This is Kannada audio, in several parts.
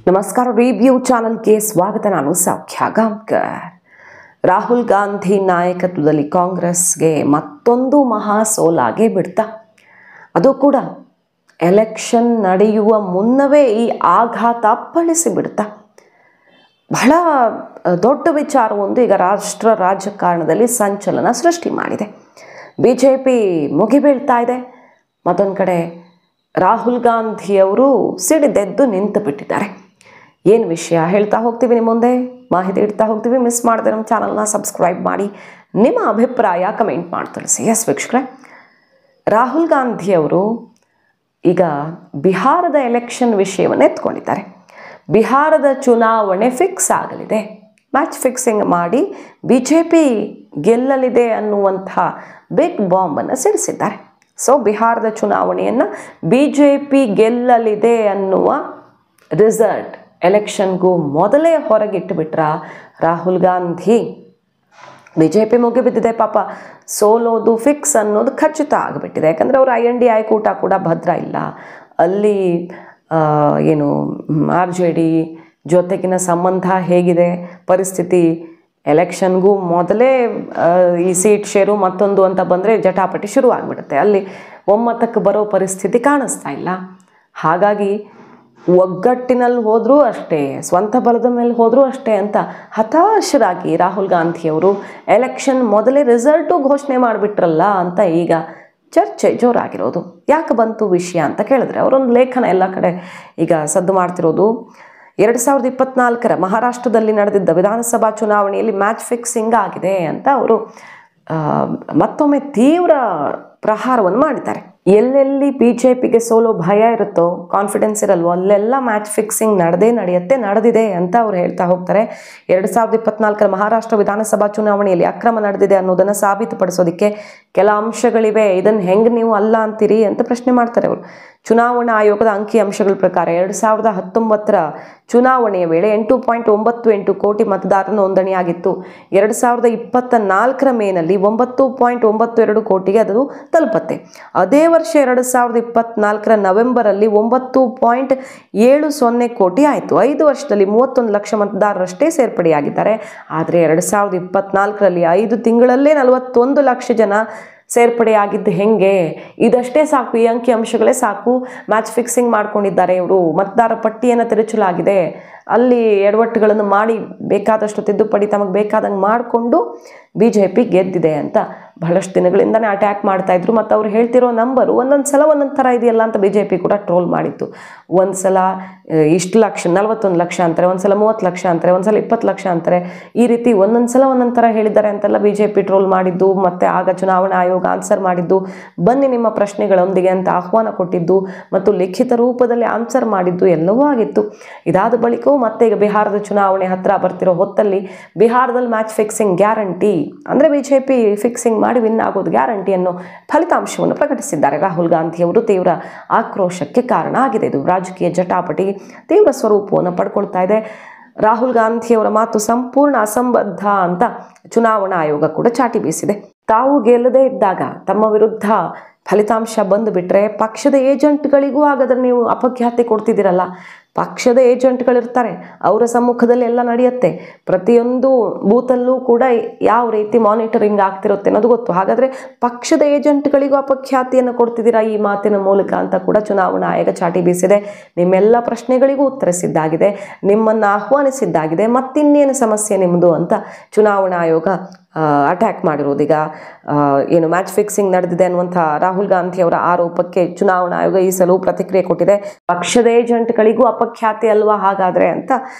ನಮಸ್ಕಾರ. ರಿವ್ಯೂ ಚಾನಲ್ಗೆ ಸ್ವಾಗತ. ನಾನು ಸೌಖ್ಯ ಗಾಂವ್ಕರ್. ರಾಹುಲ್ ಗಾಂಧಿ ನಾಯಕತ್ವದಲ್ಲಿ ಕಾಂಗ್ರೆಸ್ಗೆ ಮತ್ತೊಂದು ಮಹಾ ಸೋಲಾಗೆ ಬಿಡ್ತಾ, ಅದು ಕೂಡ ಎಲೆಕ್ಷನ್ ನಡೆಯುವ ಮುನ್ನವೇ ಈ ಆಘಾತ ಅಪ್ಪಳಿಸಿ ಬಿಡ್ತಾ ಬಹಳ ದೊಡ್ಡ ವಿಚಾರವೊಂದು ಈಗ ರಾಷ್ಟ್ರ ರಾಜಕಾರಣದಲ್ಲಿ ಸಂಚಲನ ಸೃಷ್ಟಿ ಮಾಡಿದೆ. BJP ಮುಗಿಬೀಳ್ತಾ ಇದೆ. ಮತ್ತೊಂದು ಕಡೆ ರಾಹುಲ್ ಗಾಂಧಿಯವರು ಸಿಡಿದೆದ್ದು ನಿಂತು ಬಿಟ್ಟಿದ್ದಾರೆ. ಏನು ವಿಷಯ ಹೇಳ್ತಾ ಹೋಗ್ತೀವಿ, ನಿಮ್ಮ ಮುಂದೆ ಮಾಹಿತಿ ಇಡ್ತಾ ಹೋಗ್ತೀವಿ. ಮಿಸ್ ಮಾಡದೆ ನಮ್ಮ ಚಾನಲ್ನ ಸಬ್ಸ್ಕ್ರೈಬ್ ಮಾಡಿ, ನಿಮ್ಮ ಅಭಿಪ್ರಾಯ ಕಮೆಂಟ್ ಮಾಡಿ ತಿಳಿಸಿ. ಎಸ್ ವೀಕ್ಷಕರೇ, ರಾಹುಲ್ ಗಾಂಧಿಯವರು ಈಗ ಬಿಹಾರದ ಎಲೆಕ್ಷನ್ ವಿಷಯವನ್ನು ಎತ್ಕೊಂಡಿದ್ದಾರೆ. ಬಿಹಾರದ ಚುನಾವಣೆ ಫಿಕ್ಸ್ ಆಗಲಿದೆ, ಮ್ಯಾಚ್ ಫಿಕ್ಸಿಂಗ್ ಮಾಡಿ BJP ಗೆಲ್ಲಲಿದೆ ಅನ್ನುವಂಥ ಬಿಗ್ ಬಾಂಬನ್ನು ಸಿಡಿಸಿದ್ದಾರೆ. ಸೊ ಬಿಹಾರದ ಚುನಾವಣೆಯನ್ನು BJP ಗೆಲ್ಲಲಿದೆ ಅನ್ನುವ ರಿಸಲ್ಟ್ ಎಲೆಕ್ಷನ್ಗೂ ಮೊದಲೇ ಹೊರಗಿಟ್ಟುಬಿಟ್ರ ರಾಹುಲ್ ಗಾಂಧಿ. BJP ಮುಗಿಬಿದ್ದಿದೆ ಪಾಪ, ಸೋಲೋದು ಫಿಕ್ಸ್ ಅನ್ನೋದು ಖಚಿತ ಆಗಿಬಿಟ್ಟಿದೆ. ಯಾಕಂದರೆ ಅವರು INDI ಕೂಟ ಕೂಡ ಭದ್ರ ಇಲ್ಲ. ಅಲ್ಲಿ ಏನು RJD ಜೊತೆಗಿನ ಸಂಬಂಧ ಹೇಗಿದೆ, ಪರಿಸ್ಥಿತಿ ಎಲೆಕ್ಷನ್ಗೂ ಮೊದಲೇ ಈ ಸೀಟ್ ಶೇರು ಮತ್ತೊಂದು ಅಂತ ಬಂದರೆ ಜಟಾಪಟಿ ಶುರು ಆಗಿಬಿಡುತ್ತೆ. ಅಲ್ಲಿ ಒಮ್ಮತಕ್ಕೆ ಬರೋ ಪರಿಸ್ಥಿತಿ ಕಾಣಿಸ್ತಾ ಇಲ್ಲ. ಹಾಗಾಗಿ ಒಗ್ಗಟ್ಟಿನಲ್ಲಿ ಹೋದರೂ ಅಷ್ಟೇ, ಸ್ವಂತ ಬಲದ ಮೇಲೆ ಹೋದರೂ ಅಷ್ಟೇ ಅಂತ ಹತಾಶರಾಗಿ ರಾಹುಲ್ ಗಾಂಧಿಯವರು ಎಲೆಕ್ಷನ್ ಮೊದಲೇ ರಿಸಲ್ಟು ಘೋಷಣೆ ಮಾಡಿಬಿಟ್ರಲ್ಲ ಅಂತ ಈಗ ಚರ್ಚೆ ಜೋರಾಗಿರೋದು. ಯಾಕೆ ಬಂತು ವಿಷಯ ಅಂತ ಕೇಳಿದ್ರೆ, ಅವರೊಂದು ಲೇಖನ ಎಲ್ಲ ಕಡೆ ಈಗ ಸದ್ದು ಮಾಡ್ತಿರೋದು. 2024 ಮಹಾರಾಷ್ಟ್ರದಲ್ಲಿ ನಡೆದಿದ್ದ ವಿಧಾನಸಭಾ ಚುನಾವಣೆಯಲ್ಲಿ ಮ್ಯಾಚ್ ಫಿಕ್ಸಿಂಗ್ ಆಗಿದೆ ಅಂತ ಅವರು ಮತ್ತೊಮ್ಮೆ ತೀವ್ರ ಪ್ರಹಾರವನ್ನು ಮಾಡಿದ್ದಾರೆ. ಎಲ್ಲೆಲ್ಲಿ BJPಗೆ ಸೋಲೋ ಭಯ ಇರುತ್ತೋ, ಕಾನ್ಫಿಡೆನ್ಸ್ ಇರಲ್ವೋ, ಅಲ್ಲೆಲ್ಲ ಮ್ಯಾಚ್ ಫಿಕ್ಸಿಂಗ್ ನಡೆದಿದೆ ಅಂತ ಅವ್ರು ಹೇಳ್ತಾ ಹೋಗ್ತಾರೆ. 2024 ಮಹಾರಾಷ್ಟ್ರ ವಿಧಾನಸಭಾ ಚುನಾವಣೆಯಲ್ಲಿ ಅಕ್ರಮ ನಡೆದಿದೆ ಅನ್ನೋದನ್ನು ಸಾಬೀತುಪಡಿಸೋದಕ್ಕೆ ಕೆಲ ಅಂಶಗಳಿವೆ, ಇದನ್ನು ಹೆಂಗೆ ನೀವು ಅಲ್ಲ ಅಂತೀರಿ ಅಂತ ಪ್ರಶ್ನೆ ಮಾಡ್ತಾರೆ ಅವರು. ಚುನಾವಣಾ ಆಯೋಗದ ಅಂಕಿಅಂಶಗಳ ಪ್ರಕಾರ 2019 ಚುನಾವಣೆಯ ವೇಳೆ 8.98 ಕೋಟಿ ಮತದಾರರ ನೋಂದಣಿಯಾಗಿತ್ತು. 2024 ಮೇನಲ್ಲಿ 9.92 ಕೋಟಿಗೆ ಅದು ತಲುಪತ್ತೆ. ಅದೇ ವರ್ಷ 2024 ನವೆಂಬರಲ್ಲಿ 9.70 ಕೋಟಿ ಆಯಿತು. 5 ವರ್ಷದಲ್ಲಿ 31 ಲಕ್ಷ ಮತದಾರರಷ್ಟೇ ಸೇರ್ಪಡೆಯಾಗಿದ್ದಾರೆ. ಆದರೆ 2024ರಲ್ಲಿ 5 ತಿಂಗಳಲ್ಲೇ 41 ಲಕ್ಷ ಜನ ಸೇರ್ಪಡೆಯಾಗಿದ್ದು ಹೆಂಗೆ? ಇದಷ್ಟೇ ಸಾಕು, ಈ ಅಂಕಿಅಂಶಗಳೇ ಸಾಕು. ಮ್ಯಾಚ್ ಫಿಕ್ಸಿಂಗ್ ಮಾಡ್ಕೊಂಡಿದ್ದಾರೆ ಇವರು. ಮತದಾರ ಪಟ್ಟಿಯನ್ನು ತಿರುಚಲಾಗಿದೆ, ಅಲ್ಲಿ ಎಡವಟ್ಟುಗಳನ್ನು ಮಾಡಿ ಬೇಕಾದಷ್ಟು ತಿದ್ದುಪಡಿ ತಮಗೆ ಬೇಕಾದಂಗೆ ಮಾಡಿಕೊಂಡು BJP ಗೆದ್ದಿದೆ ಅಂತ ಬಹಳಷ್ಟು ದಿನಗಳಿಂದನೇ ಅಟ್ಯಾಕ್ ಮಾಡ್ತಾಯಿದ್ರು. ಮತ್ತು ಅವ್ರು ಹೇಳ್ತಿರೋ ನಂಬರು ಒಂದೊಂದು ಸಲ ಒಂದೊಂದು ಥರ ಇದೆಯಲ್ಲ ಅಂತ BJP ಕೂಡ ಟ್ರೋಲ್ ಮಾಡಿತ್ತು. ಒಂದು ಸಲ ಇಷ್ಟು ಲಕ್ಷ 41 ಲಕ್ಷ ಅಂತಾರೆ, ಒಂದು ಸಲ 30 ಲಕ್ಷ ಅಂತಾರೆ, ಒಂದು ಸಲ 20 ಲಕ್ಷ ಅಂತಾರೆ. ಈ ರೀತಿ ಒಂದೊಂದು ಸಲ ಒಂದೊಂದು ಥರ ಹೇಳಿದ್ದಾರೆ ಅಂತೆಲ್ಲ BJP ಟ್ರೋಲ್ ಮಾಡಿದ್ದು. ಮತ್ತು ಆಗ ಚುನಾವಣಾ ಆಯೋಗ ಆನ್ಸರ್ ಮಾಡಿದ್ದು, ಬನ್ನಿ ನಿಮ್ಮ ಪ್ರಶ್ನೆಗಳೊಂದಿಗೆ ಅಂತ ಆಹ್ವಾನ ಕೊಟ್ಟಿದ್ದು ಮತ್ತು ಲಿಖಿತ ರೂಪದಲ್ಲಿ ಆನ್ಸರ್ ಮಾಡಿದ್ದು ಎಲ್ಲವೂ ಆಗಿತ್ತು. ಇದಾದ ಬಳಿಕವೂ ಮತ್ತೆ ಈಗ ಬಿಹಾರದ ಚುನಾವಣೆ ಹತ್ತಿರ ಬರ್ತಿರೋ ಹೊತ್ತಲ್ಲಿ ಬಿಹಾರದಲ್ಲಿ ಮ್ಯಾಚ್ ಫಿಕ್ಸಿಂಗ್ ಗ್ಯಾರಂಟಿ, ಅಂದರೆ BJP ಫಿಕ್ಸಿಂಗ್ ಮಾಡಿ ವಿನ್ ಆಗೋದು ಗ್ಯಾರಂಟಿ ಅನ್ನೋ ಫಲಿತಾಂಶವನ್ನು ಪ್ರಕಟಿಸಿದ್ದಾರೆ ರಾಹುಲ್ ಗಾಂಧಿಯವರು. ತೀವ್ರ ಆಕ್ರೋಶಕ್ಕೆ ಕಾರಣ ಆಗಿದೆ. ಇದು ರಾಜಕೀಯ ಜಟಾಪಟಿ ತೀವ್ರ ಸ್ವರೂಪವನ್ನು ಪಡ್ಕೊಳ್ತಾ ಇದೆ. ರಾಹುಲ್ ಗಾಂಧಿಯವರ ಮಾತು ಸಂಪೂರ್ಣ ಅಸಂಬದ್ಧ ಅಂತ ಚುನಾವಣಾ ಆಯೋಗ ಕೂಡ ಚಾಟಿ ಬೀಸಿದೆ. ತಾವು ಗೆಲ್ಲದೇ ಇದ್ದಾಗ ತಮ್ಮ ವಿರುದ್ಧ ಫಲಿತಾಂಶ ಬಂದು ಬಿಟ್ಟರೆ ಪಕ್ಷದ ಏಜೆಂಟ್ಗಳಿಗೂ ಹಾಗಾದ್ರೆ ನೀವು ಅಪಖ್ಯಾತಿ ಕೊಡ್ತಿದ್ದೀರಲ್ಲ. ಪಕ್ಷದ ಏಜೆಂಟ್ಗಳಿರ್ತಾರೆ, ಅವರ ಸಮ್ಮುಖದಲ್ಲಿ ಎಲ್ಲ ನಡೆಯುತ್ತೆ. ಪ್ರತಿಯೊಂದು ಬೂತಲ್ಲೂ ಕೂಡ ಯಾವ ರೀತಿ ಮಾನಿಟರಿಂಗ್ ಆಗ್ತಿರುತ್ತೆ ಅನ್ನೋದು ಗೊತ್ತು. ಹಾಗಾದರೆ ಪಕ್ಷದ ಏಜೆಂಟ್ಗಳಿಗೂ ಅಪಖ್ಯಾತಿಯನ್ನು ಕೊಡ್ತಿದ್ದೀರಾ ಈ ಮಾತಿನ ಮೂಲಕ ಅಂತ ಕೂಡ ಚುನಾವಣಾ ಆಯೋಗ ಚಾಟಿ ಬೀಸಿದೆ. ನಿಮ್ಮೆಲ್ಲ ಪ್ರಶ್ನೆಗಳಿಗೂ ಉತ್ತರಿಸಿದ್ದಾಗಿದೆ, ನಿಮ್ಮನ್ನು ಆಹ್ವಾನಿಸಿದ್ದಾಗಿದೆ, ಮತ್ತಿನ್ನೇನು ಸಮಸ್ಯೆ ನಿಮ್ಮದು ಅಂತ ಚುನಾವಣಾ ಆಯೋಗ ಅಟ್ಯಾಕ್ ಮಾಡಿರೋದು. ಈಗ ಏನು ಮ್ಯಾಚ್ ಫಿಕ್ಸಿಂಗ್ ನಡೆದಿದೆ ಅನ್ನುವಂಥ ರಾಹುಲ್ ಗಾಂಧಿ ಅವರ ಆರೋಪಕ್ಕೆ ಚುನಾವಣಾ ಆಯೋಗ ಈ ಸಲವೂ ಪ್ರತಿಕ್ರಿಯೆ ಕೊಟ್ಟಿದೆ. ಪಕ್ಷದ ಏಜೆಂಟ್ಗಳಿಗೂ ಅಪಖ್ಯಾತಿ ಅಲ್ವಾ ಹಾಗಾದರೆ ಅಂತ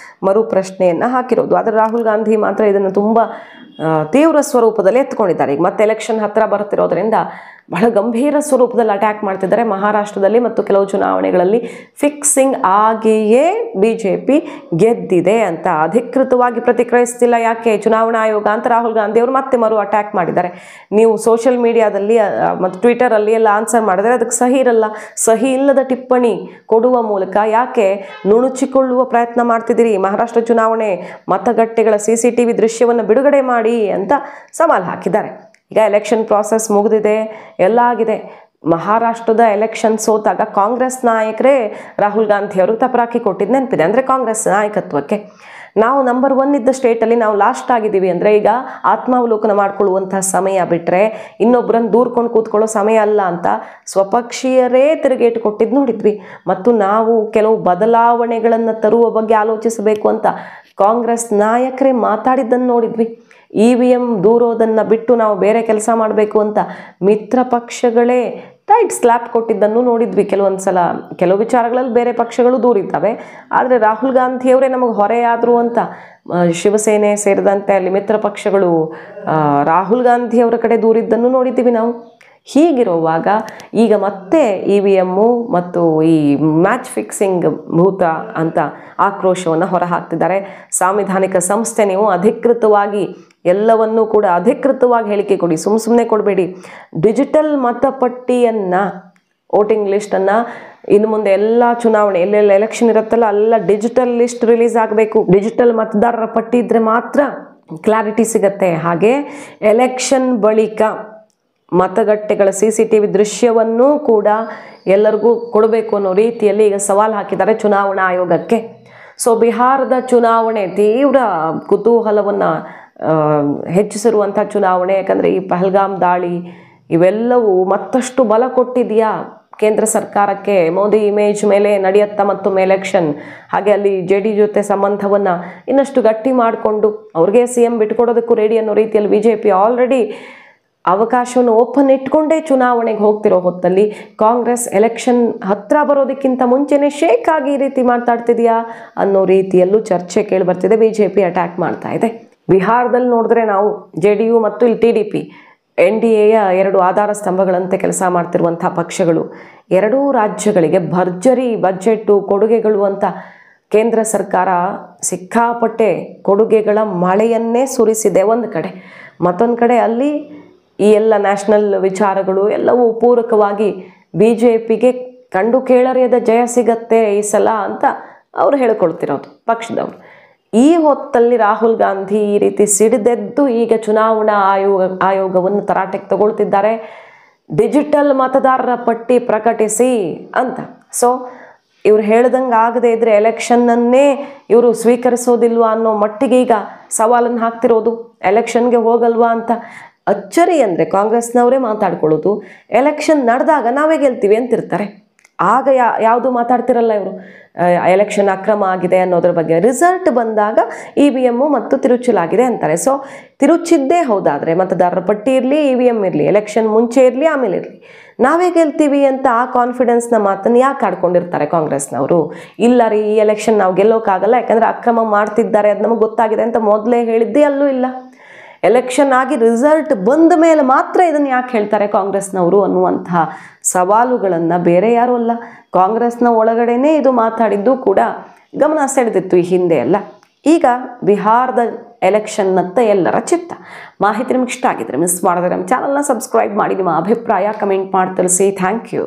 ಮರು ಪ್ರಶ್ನೆಯನ್ನು ಹಾಕಿರೋದು. ಆದರೆ ರಾಹುಲ್ ಗಾಂಧಿ ಮಾತ್ರ ಇದನ್ನು ತುಂಬ ತೀವ್ರ ಸ್ವರೂಪದಲ್ಲಿ ಎತ್ಕೊಂಡಿದ್ದಾರೆ. ಈಗ ಮತ್ತೆ ಎಲೆಕ್ಷನ್ ಹತ್ತಿರ ಬರ್ತಿರೋದ್ರಿಂದ ಬಹಳ ಗಂಭೀರ ಸ್ವರೂಪದಲ್ಲಿ ಅಟ್ಯಾಕ್ ಮಾಡ್ತಿದ್ದಾರೆ. ಮಹಾರಾಷ್ಟ್ರದಲ್ಲಿ ಮತ್ತು ಕೆಲವು ಚುನಾವಣೆಗಳಲ್ಲಿ ಫಿಕ್ಸಿಂಗ್ ಆಗಿಯೇ BJP ಗೆದ್ದಿದೆ ಅಂತ ಅಧಿಕೃತವಾಗಿ ಪ್ರತಿಕ್ರಿಯಿಸ್ತಿಲ್ಲ. ಯಾಕೆ? ಚುನಾವಣಾ ಆಯೋಗ ಅಂತ ರಾಹುಲ್ ಗಾಂಧಿ ಅವರು ಮತ್ತೆ ಮರು ಅಟ್ಯಾಕ್ ಮಾಡಿದ್ದಾರೆ. ನೀವು ಸೋಷಿಯಲ್ ಮೀಡಿಯಾದಲ್ಲಿ ಮತ್ತು ಟ್ವಿಟರಲ್ಲಿ ಎಲ್ಲ ಆನ್ಸರ್ ಮಾಡಿದರೆ ಅದಕ್ಕೆ ಸಹಿ ಇರಲ್ಲ. ಸಹಿ ಇಲ್ಲದ ಟಿಪ್ಪಣಿ ಕೊಡುವ ಮೂಲಕ ಯಾಕೆ ನುಣುಚಿಕೊಳ್ಳುವ ಪ್ರಯತ್ನ ಮಾಡ್ತಿದ್ದೀರಿ? ಮಹಾರಾಷ್ಟ್ರ ಚುನಾವಣೆ ಮತಗಟ್ಟೆಗಳ CCTV ದೃಶ್ಯವನ್ನು ಬಿಡುಗಡೆ ಮಾಡಿ ಅಂತ ಸವಾಲು ಹಾಕಿದ್ದಾರೆ. ಈಗ ಎಲೆಕ್ಷನ್ ಪ್ರಾಸೆಸ್ ಮುಗಿದಿದೆ, ಎಲ್ಲ ಆಗಿದೆ. ಮಹಾರಾಷ್ಟ್ರದ ಎಲೆಕ್ಷನ್ ಸೋತಾಗ ಕಾಂಗ್ರೆಸ್ ನಾಯಕರೇ ರಾಹುಲ್ ಗಾಂಧಿ ಅವರು ತಪರಾಕಿ ಕೊಟ್ಟಿದ್ದು ನೆನಪಿದೆ. ಅಂದರೆ ಕಾಂಗ್ರೆಸ್ ನಾಯಕತ್ವಕ್ಕೆ ನಾವು ನಂಬರ್ 1 ಇದ್ದ ಸ್ಟೇಟಲ್ಲಿ ನಾವು ಲಾಸ್ಟ್ ಆಗಿದ್ದೀವಿ ಅಂದರೆ ಈಗ ಆತ್ಮಾವಲೋಕನ ಮಾಡ್ಕೊಳ್ಳುವಂಥ ಸಮಯ ಬಿಟ್ಟರೆ ಇನ್ನೊಬ್ಬರನ್ನು ದೂರ್ಕೊಂಡು ಕೂತ್ಕೊಳ್ಳೋ ಸಮಯ ಅಲ್ಲ ಅಂತ ಸ್ವಪಕ್ಷೀಯರೇ ತಿರುಗೇಟು ಕೊಟ್ಟಿದ್ದು ನೋಡಿದ್ವಿ. ಮತ್ತು ನಾವು ಕೆಲವು ಬದಲಾವಣೆಗಳನ್ನು ತರುವ ಬಗ್ಗೆ ಆಲೋಚಿಸಬೇಕು ಅಂತ ಕಾಂಗ್ರೆಸ್ ನಾಯಕರೇ ಮಾತಾಡಿದ್ದನ್ನು ನೋಡಿದ್ವಿ. EVM ದೂರೋದನ್ನು ಬಿಟ್ಟು ನಾವು ಬೇರೆ ಕೆಲಸ ಮಾಡಬೇಕು ಅಂತ ಮಿತ್ರ ಪಕ್ಷಗಳೇ ಟೈಟ್ ಸ್ಲ್ಯಾಪ್ ಕೊಟ್ಟಿದ್ದನ್ನು ನೋಡಿದ್ವಿ. ಕೆಲವೊಂದು ಸಲ ಕೆಲವು ವಿಚಾರಗಳಲ್ಲಿ ಬೇರೆ ಪಕ್ಷಗಳು ದೂರಿದ್ದಾವೆ, ಆದರೆ ರಾಹುಲ್ ಗಾಂಧಿಯವರೇ ನಮಗೆ ಹೊರೆಯಾದರು ಅಂತ ಶಿವಸೇನೆ ಸೇರಿದಂತೆ ಅಲ್ಲಿ ಮಿತ್ರ ಪಕ್ಷಗಳು ರಾಹುಲ್ ಗಾಂಧಿಯವರ ಕಡೆ ದೂರಿದ್ದನ್ನು ನೋಡಿದ್ದೀವಿ ನಾವು. ಹೀಗಿರುವಾಗ ಈಗ ಮತ್ತೆ EVM ಮತ್ತು ಈ ಮ್ಯಾಚ್ ಫಿಕ್ಸಿಂಗ್ ಭೂತ ಅಂತ ಆಕ್ರೋಶವನ್ನು ಹೊರಹಾಕ್ತಿದ್ದಾರೆ. ಸಾಂವಿಧಾನಿಕ ಸಂಸ್ಥೆ ನೀವು ಅಧಿಕೃತವಾಗಿ ಎಲ್ಲವನ್ನೂ ಕೂಡ ಅಧಿಕೃತವಾಗಿ ಹೇಳಿಕೆ ಕೊಡಿ, ಸುಮ್ಮನೆ ಕೊಡಬೇಡಿ. ಡಿಜಿಟಲ್ ಮತಪಟ್ಟಿಯನ್ನು ವೋಟಿಂಗ್ ಲಿಸ್ಟನ್ನು ಇನ್ನು ಮುಂದೆ ಎಲ್ಲ ಚುನಾವಣೆ ಎಲ್ಲೆಲ್ಲ ಎಲೆಕ್ಷನ್ ಇರುತ್ತಲ್ಲ ಅಲ್ಲ ಡಿಜಿಟಲ್ ಲಿಸ್ಟ್ ರಿಲೀಸ್ ಆಗಬೇಕು. ಡಿಜಿಟಲ್ ಮತದಾರರ ಪಟ್ಟಿ ಇದ್ದರೆ ಮಾತ್ರ ಕ್ಲಾರಿಟಿ ಸಿಗತ್ತೆ. ಹಾಗೆ ಎಲೆಕ್ಷನ್ ಬಳಿಕ ಮತಗಟ್ಟೆಗಳ CCTV ದೃಶ್ಯವನ್ನೂ ಕೂಡ ಎಲ್ಲರಿಗೂ ಕೊಡಬೇಕು ಅನ್ನೋ ರೀತಿಯಲ್ಲಿ ಈಗ ಸವಾಲು ಹಾಕಿದ್ದಾರೆ ಚುನಾವಣಾ ಆಯೋಗಕ್ಕೆ. ಸೊ ಬಿಹಾರದ ಚುನಾವಣೆ ತೀವ್ರ ಕುತೂಹಲವನ್ನು ಹೆಚ್ಚಿಸಿರುವಂಥ ಚುನಾವಣೆ. ಯಾಕಂದರೆ ಈ ಪಹಲ್ಗಾಮ್ ದಾಳಿ ಇವೆಲ್ಲವೂ ಮತ್ತಷ್ಟು ಬಲ ಕೊಟ್ಟಿದೆಯಾ ಕೇಂದ್ರ ಸರ್ಕಾರಕ್ಕೆ? ಮೋದಿ ಇಮೇಜ್ ಮೇಲೆ ನಡೆಯುತ್ತಾ ಮತ್ತೊಮ್ಮೆ ಎಲೆಕ್ಷನ್. ಹಾಗೆ ಅಲ್ಲಿ JD ಜೊತೆ ಸಂಬಂಧವನ್ನು ಇನ್ನಷ್ಟು ಗಟ್ಟಿ ಮಾಡಿಕೊಂಡು ಅವ್ರಿಗೆ CM ಬಿಟ್ಕೊಡೋದಕ್ಕೂ ರೆಡಿ ಅನ್ನೋ ರೀತಿಯಲ್ಲಿ BJP ಆಲ್ರೆಡಿ ಅವಕಾಶವನ್ನು ಓಪನ್ ಇಟ್ಕೊಂಡೇ ಚುನಾವಣೆಗೆ ಹೋಗ್ತಿರೋ ಹೊತ್ತಲ್ಲಿ ಕಾಂಗ್ರೆಸ್ ಎಲೆಕ್ಷನ್ ಹತ್ರ ಬರೋದಕ್ಕಿಂತ ಮುಂಚೆನೇ ಶೇಕ್ ಆಗಿ ಈ ರೀತಿ ಮಾತಾಡ್ತಿದೆಯಾ ಅನ್ನೋ ರೀತಿಯಲ್ಲೂ ಚರ್ಚೆ ಕೇಳಿಬರ್ತಿದೆ. BJP ಅಟ್ಯಾಕ್ ಮಾಡ್ತಾ ಇದೆ. ಬಿಹಾರದಲ್ಲಿ ನೋಡಿದ್ರೆ ನಾವು JDU ಮತ್ತು ಇಲ್ಲಿ TDP NDAಯ 2 ಆಧಾರ ಸ್ತಂಭಗಳಂತೆ ಕೆಲಸ ಮಾಡ್ತಿರುವಂಥ ಪಕ್ಷಗಳು. ಎರಡೂ ರಾಜ್ಯಗಳಿಗೆ ಭರ್ಜರಿ ಬಜೆಟ್ಟು ಕೊಡುಗೆಗಳು ಅಂತ ಕೇಂದ್ರ ಸರ್ಕಾರ ಸಿಕ್ಕಾಪಟ್ಟೆ ಕೊಡುಗೆಗಳ ಮಳೆಯನ್ನೇ ಸುರಿಸಿದೆ ಒಂದು ಕಡೆ. ಮತ್ತೊಂದು ಕಡೆ ಅಲ್ಲಿ ಈ ಎಲ್ಲ ನ್ಯಾಷನಲ್ ವಿಚಾರಗಳು ಎಲ್ಲವೂ ಪೂರಕವಾಗಿ BJPಗೆ ಕಂಡು ಕೇಳರಿಯದ ಜಯ ಸಿಗತ್ತೆ ಈ ಸಲ ಅಂತ ಅವರು ಹೇಳ್ಕೊಳ್ತಿರೋದು ಪಕ್ಷದವರು. ಈ ಹೊತ್ತಲ್ಲಿ ರಾಹುಲ್ ಗಾಂಧಿ ಈ ರೀತಿ ಸಿಡಿದೆದ್ದು ಈಗ ಚುನಾವಣಾ ಆಯೋಗವನ್ನು ತರಾಟೆಗೆ ತಗೊಳ್ತಿದ್ದಾರೆ. ಡಿಜಿಟಲ್ ಮತದಾರರ ಪಟ್ಟಿ ಪ್ರಕಟಿಸಿ ಅಂತ. ಸೊ ಇವ್ರು ಹೇಳ್ದಂಗೆ ಆಗದೆ ಇದ್ರೆ ಎಲೆಕ್ಷನ್ನನ್ನೇ ಇವರು ಸ್ವೀಕರಿಸೋದಿಲ್ವಾ ಅನ್ನೋ ಮಟ್ಟಿಗೆ ಈಗ ಸವಾಲನ್ನು ಹಾಕ್ತಿರೋದು. ಎಲೆಕ್ಷನ್ಗೆ ಹೋಗಲ್ವಾ ಅಂತ ಅಚ್ಚರಿ ಅಂದರೆ ಕಾಂಗ್ರೆಸ್ನವರೇ ಮಾತಾಡ್ಕೊಳ್ಳೋದು. ಎಲೆಕ್ಷನ್ ನಡೆದಾಗ ನಾವೇ ಗೆಲ್ತೀವಿ ಅಂತಿರ್ತಾರೆ. ಆಗ ಯಾವುದು ಮಾತಾಡ್ತಿರಲ್ಲ ಇವರು. ಎಲೆಕ್ಷನ್ ಅಕ್ರಮ ಆಗಿದೆ ಅನ್ನೋದ್ರ ಬಗ್ಗೆ. ರಿಸಲ್ಟ್ ಬಂದಾಗ EVM ಮತ್ತು ತಿರುಚಲಾಗಿದೆ ಅಂತಾರೆ. ಸೊ ತಿರುಚಿದ್ದೇ ಹೌದಾದರೆ ಮತದಾರರ ಪಟ್ಟಿ ಇರಲಿ EVM ಇರಲಿ, ಎಲೆಕ್ಷನ್ ಮುಂಚೆ ಇರಲಿ ಆಮೇಲೆ ಇರಲಿ, ನಾವೇ ಗೆಲ್ತೀವಿ ಅಂತ ಆ ಕಾನ್ಫಿಡೆನ್ಸ್ನ ಮಾತನ್ನು ಯಾಕೆ ಆಡ್ಕೊಂಡಿರ್ತಾರೆ ಕಾಂಗ್ರೆಸ್ನವರು? ಇಲ್ಲ ರೀ, ಈ ಎಲೆಕ್ಷನ್ ನಾವು ಗೆಲ್ಲೋಕ್ಕಾಗಲ್ಲ, ಯಾಕಂದರೆ ಅಕ್ರಮ ಮಾಡ್ತಿದ್ದಾರೆ, ಅದು ನಮಗೆ ಗೊತ್ತಾಗಿದೆ ಅಂತ ಮೊದಲೇ ಹೇಳಿದ್ದೇ ಅಲ್ಲೂ ಇಲ್ಲ. ಎಲೆಕ್ಷನ್ ಆಗಿ ರಿಸಲ್ಟ್ ಬಂದ ಮೇಲೆ ಮಾತ್ರ ಇದನ್ನು ಯಾಕೆ ಹೇಳ್ತಾರೆ ಕಾಂಗ್ರೆಸ್ನವರು ಅನ್ನುವಂತಹ ಸವಾಲುಗಳನ್ನು ಬೇರೆ ಯಾರೂ ಅಲ್ಲ, ಕಾಂಗ್ರೆಸ್ನ ಒಳಗಡೆನೇ ಇದು ಮಾತಾಡಿದ್ದು ಕೂಡ ಗಮನ ಸೆಳೆದಿತ್ತು ಈ ಹಿಂದೆ ಎಲ್ಲ. ಈಗ ಬಿಹಾರದ ಎಲೆಕ್ಷನ್ನತ್ತ ಎಲ್ಲರ ಚಿತ್ತ. ಮಾಹಿತಿ ನಿಮ್ಗೆ ಇಷ್ಟ ಆಗಿದ್ರೆ ಮಿಸ್ ಮಾಡಿದ್ರೆ ನಮ್ಮ ಚಾನಲ್ನ ಸಬ್ಸ್ಕ್ರೈಬ್ ಮಾಡಿ, ನಿಮ್ಮ ಅಭಿಪ್ರಾಯ ಕಮೆಂಟ್ ಮಾಡಿ ತಿಳಿಸಿ. Thank you.